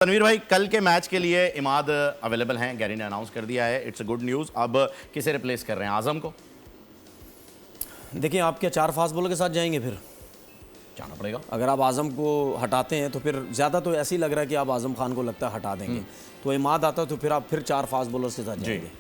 तनवीर भाई, कल के मैच के लिए इमाद अवेलेबल हैं, गैरी ने अनाउंस कर दिया है। It's a good news. अब किसे रिप्लेस कर रहे हैं? आजम को? देखिए, आप क्या 4 फास्ट बॉलर के साथ जाएंगे? फिर जाना पड़ेगा। अगर आप आजम को हटाते हैं तो फिर ज़्यादा तो ऐसे ही लग रहा है कि आप आजम खान को लगता है हटा देंगे। तो इमाद आता तो फिर आप 4 फास्ट बॉलर्स के साथ जाएंगे।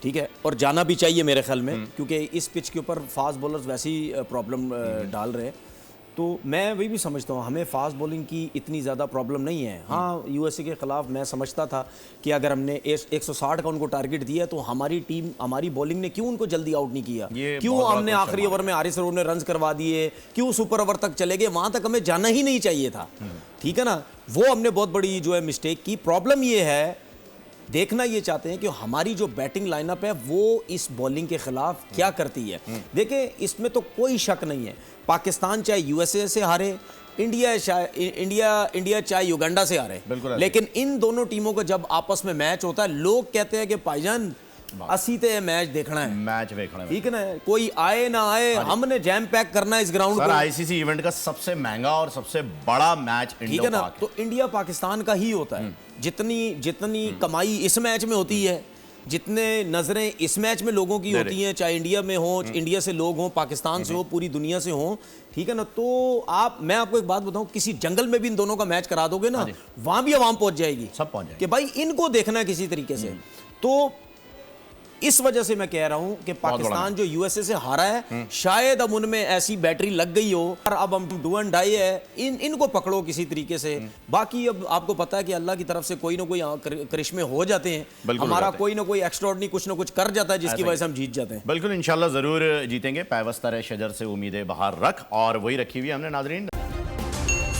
ठीक है, और जाना भी चाहिए मेरे ख्याल में, क्योंकि इस पिच के ऊपर फास्ट बॉलर्स वैसी प्रॉब्लम डाल रहे हैं। तो मैं वही भी समझता हूँ, हमें फास्ट बॉलिंग की इतनी ज़्यादा प्रॉब्लम नहीं है। हाँ, यूएसए के ख़िलाफ़ मैं समझता था कि अगर हमने 160 का उनको टारगेट दिया तो हमारी टीम, हमारी बॉलिंग ने क्यों उनको जल्दी आउट नहीं किया, क्यों हमने आखिरी ओवर में हारिस रऊफ ने रन्स करवा दिए, क्यों सुपर ओवर तक चले गए, वहाँ तक हमें जाना ही नहीं चाहिए था। ठीक है ना, वो हमने बहुत बड़ी जो है मिस्टेक की। प्रॉब्लम ये है, देखना ये चाहते हैं कि हमारी जो बैटिंग लाइनअप है वो इस बॉलिंग के खिलाफ क्या करती है। देखिए, इसमें तो कोई शक नहीं है, पाकिस्तान चाहे यूएसए से हारे, इंडिया चाहे युगांडा से हारे, लेकिन इन दोनों टीमों को जब आपस में मैच होता है, लोग कहते हैं कि भाईजान असी ते मैच देखना है, मैच देखना है। ठीक है ना, कोई आए ना आए, हमने जैम पैक करना है इस ग्राउंड को। आईसीसी इवेंट का सबसे महंगा और सबसे बड़ा मैच, ठीक है ना, तो इंडिया पाकिस्तान का ही होता है। जितनी कमाई इस मैच में होती है, जितने नजरें इस मैच में लोगों की होती हैं, चाहे इंडिया में हो, इंडिया से लोग हों, पाकिस्तान से हो, पूरी दुनिया से हों, ठीक है ना। तो मैं आपको एक बात बताऊं, किसी जंगल में भी इन दोनों का मैच करा दोगे ना, वहां भी आवाम पहुंच जाएगी, सब पहुंच जाएगी कि भाई इनको देखना है किसी तरीके से। तो इस वजह से मैं कह रहा हूं कि पाकिस्तान जो यूएसए से हारा है, शायद अब उनमें ऐसी बैटरी लग गई हो और अब हम डू एंड डाई है, इनको पकड़ो किसी तरीके से। बाकी अब आपको पता है कि अल्लाह की तरफ से कोई ना कोई करिश्मे हो जाते हैं, हमारा कोई ना कोई एक्स्ट्राऑर्डिनरी कुछ ना कुछ कर जाता है, जिसकी वजह से हम जीत जाते हैं। बिल्कुल, इंशाल्लाह जरूर जीतेंगे। पैवस्तर शजर से उम्मीदें बाहर रख, और वही रखी हुई हमने। नाजरीन,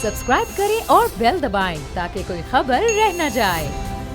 सब्सक्राइब करें और बेल दबाएं ताकि कोई खबर रह न जाए।